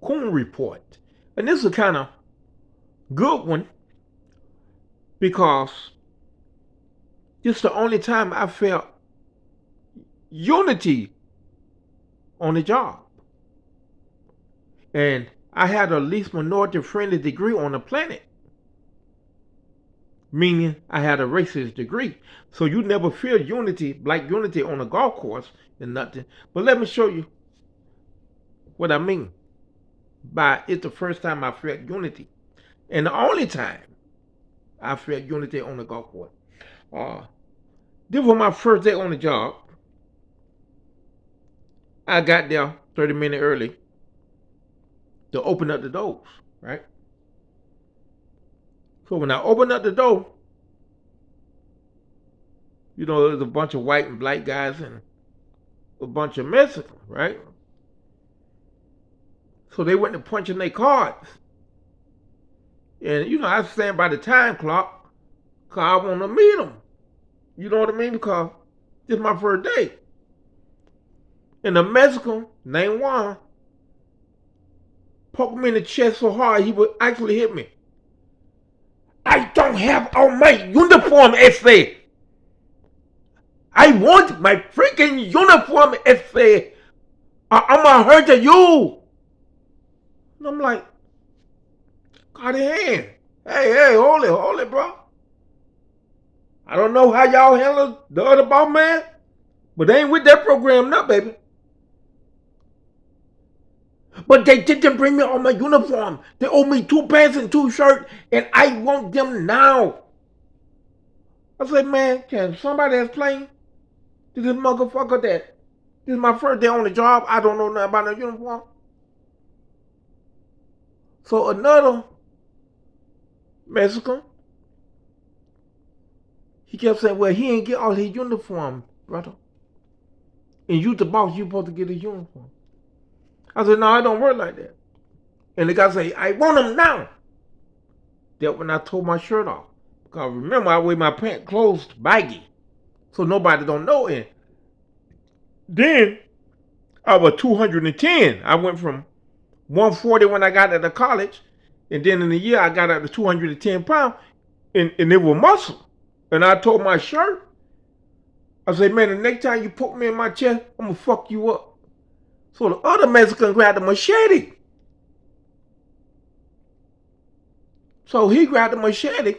Coon Report. And this is a kind of good one because this is the only time I felt unity on the job. And I had a least minority friendly degree on the planet, meaning I had a racist degree. So you never feel unity, black unity on a golf course and nothing. But let me show you what I mean by it's the first time I felt unity. And the only time I felt unity on the golf course. This was my first day on the job. I got there 30 minutes early to open up the doors, right? So when I opened up the door, you know, there's a bunch of white and black guys and a bunch of Mexicans, right? So they went to punching their cards. And, you know, I stand by the time clock because I want to meet them. You know what I mean? Because this is my first day. And the Mexican named Juan poked me in the chest so hard he would actually hit me. I don't have on my uniform, Este. I want my freaking uniform, Este. I'm gonna hurt you. And I'm like, got a hand. Hey, hold it, bro. I don't know how y'all handle the other ball man, but they ain't with that program now, baby. But they didn't bring me on my uniform. They owe me 2 pants and 2 shirts, and I want them now. I said, man, can somebody explain to this motherfucker that this is my first day on the job? I don't know nothing about the uniform. So another Mexican, he kept saying, well, he ain't get all his uniform, brother. And you the boss, you supposed to get his uniform. I said, no, it don't work like that. And the guy said, I want him now. That when I tore my shirt off. Because remember, I wear my pants closed baggy. So nobody don't know it. Then I was 210. I went from 140 when I got out of college. And then in a year, I got up to 210 pounds. And it was muscle. And I tore my shirt. I said, man, the next time you poke me in my chest, I'm going to fuck you up. So the other Mexican grabbed a machete. So he grabbed the machete.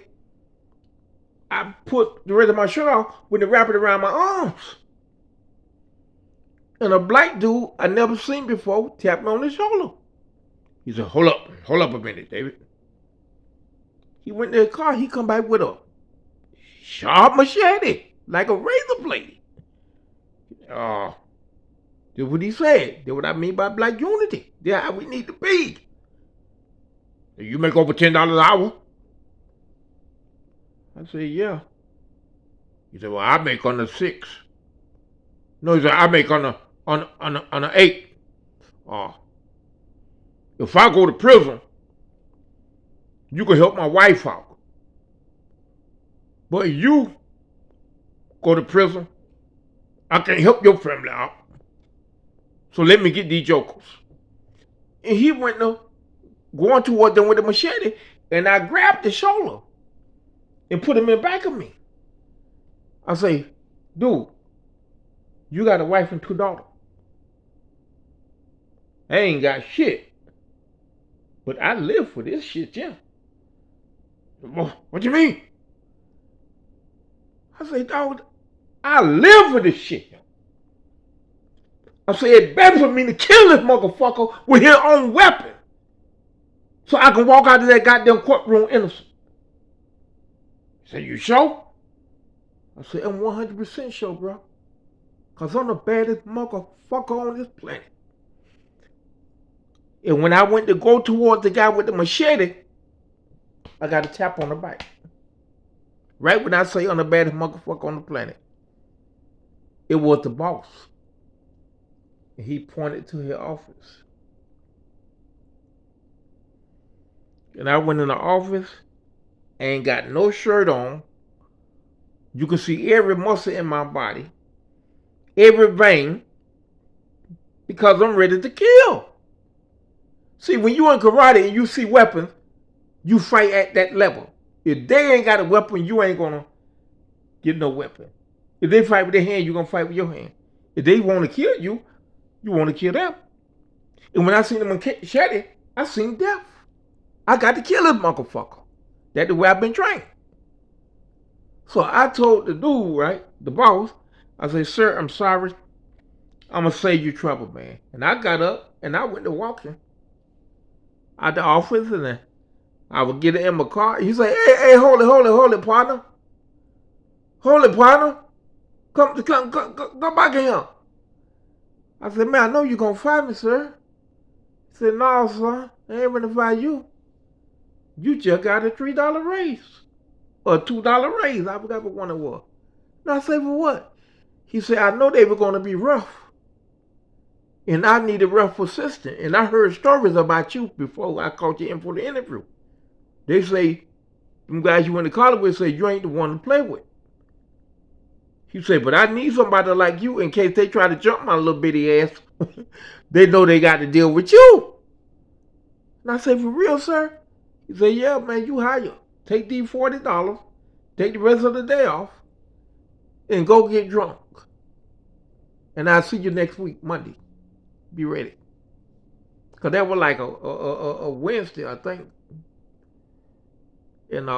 I put the rest of my shirt off with the wrap it around my arms. And a black dude I never seen before tapped me on the shoulder. He said, hold up a minute, David. He went to the car, he come back with a sharp machete, like a razor blade. That's what he said. That's what I mean by black unity. That's how we need to be. You make over $10 an hour? I said, yeah. He said, well, I make on the 6. No, he said, I make on the 8. If I go to prison, you can help my wife out. But if you go to prison, I can't help your family out. So let me get these jokers. And he went going toward them with a machete, and I grabbed the shoulder and put him in back of me. I say, dude, you got a wife and 2 daughters. I ain't got shit. But I live for this shit, yeah. What you mean? I say, dog, I live for this shit. I say, it's better for me to kill this motherfucker with his own weapon so I can walk out of that goddamn courtroom innocent. He said, you sure? I said, I'm 100% sure, bro. Because I'm the baddest motherfucker on this planet. And when I went to go towards the guy with the machete, I got a tap on the back. Right when I say I'm the baddest motherfucker on the planet, it was the boss. And he pointed to his office. And I went in the office, ain't got no shirt on. You can see every muscle in my body, every vein, because I'm ready to kill. See, See, when you in karate and you see weapons, you fight at that level. If they ain't got a weapon, you ain't gonna get no weapon. If they fight with their hand, you gonna fight with your hand. If they want to kill you, you want to kill them. And when I seen them in machete, I seen death. I got to kill this motherfucker. That's the way I've been trained. So I told the dude, right, the boss, I said, sir, I'm sorry. I'm going to save you trouble, man. And I got up and I went to walking out the office, and I would get in my car. He said, hey, hold it, partner. Hold it, partner. Come back in here. I said, man, I know you're going to fight me, sir. He said, no, son, I ain't going to fight you. You just got a $3 raise. Or a $2 raise. I forgot what one it was. And I said, for what? He said, I know they were going to be rough. And I needed rough assistant. And I heard stories about you before I called you in for the interview. They say, them guys you went to college with say you ain't the one to play with. He said, but I need somebody like you in case they try to jump my little bitty ass. They know they got to deal with you. And I said, for real, sir? He said, yeah, man, you hire. Take these $40, take the rest of the day off, and go get drunk. And I'll see you next week, Monday. Be ready. Because that was like a Wednesday, I think. And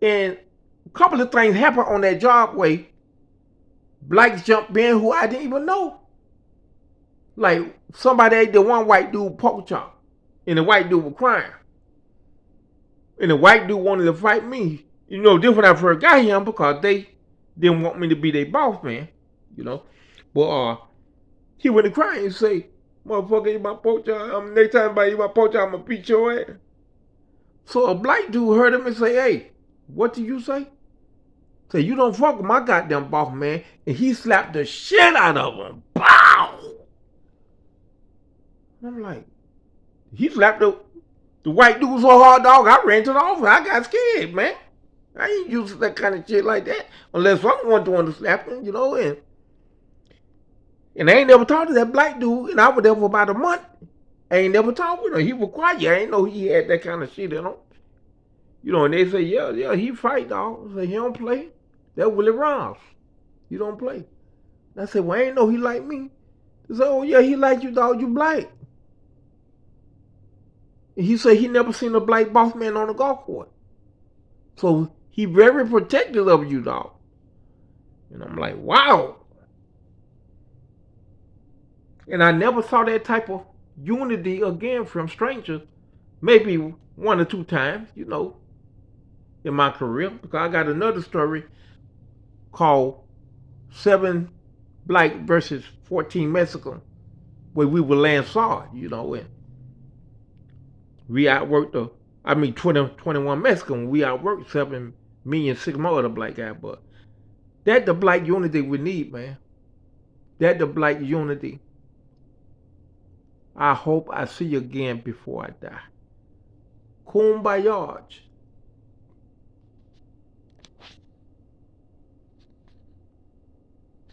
a couple of things happened on that job way. Blacks jumped in who I didn't even know. Like somebody ate the one white dude pork chop, and the white dude was crying. And the white dude wanted to fight me. You know, this when I first got him because they didn't want me to be their boss man. You know, but he went to cry and say, "Motherfucker, eat my pork chop. Next time I eat my pork chop, I'm gonna beat your ass." So a black dude heard him and say, "Hey, what did you say?" Say, "You don't fuck with my goddamn boss man," and he slapped the shit out of him. Pow! And I'm like, he slapped the white dude so hard, dog. I ran to the office. I got scared, man. I ain't used to that kind of shit like that unless someone the one to slap him, you know. And I ain't never talked to that black dude, and I was there for about a month. I ain't never talked with him. He was quiet. I ain't know he had that kind of shit in him. You know, and they say, yeah, he fight, dog. Say he don't play. That Willie Ross. He don't play. And I said, well, I ain't know he like me. They said, oh yeah, he like you, dog. You black. And he said he never seen a black boss man on the golf course. So he very protective of you, dog. And I'm like, wow. And I never saw that type of unity again from strangers. Maybe one or two times, you know, in my career. Because I got another story called 7 Black versus 14 Mexican, where we were laying sod, you know, and we outworked 21 Mexican. We outworked 7 million, 6 more other black guys. But that the black unity we need, man. That the black unity. I hope I see you again before I die. Kumbaya.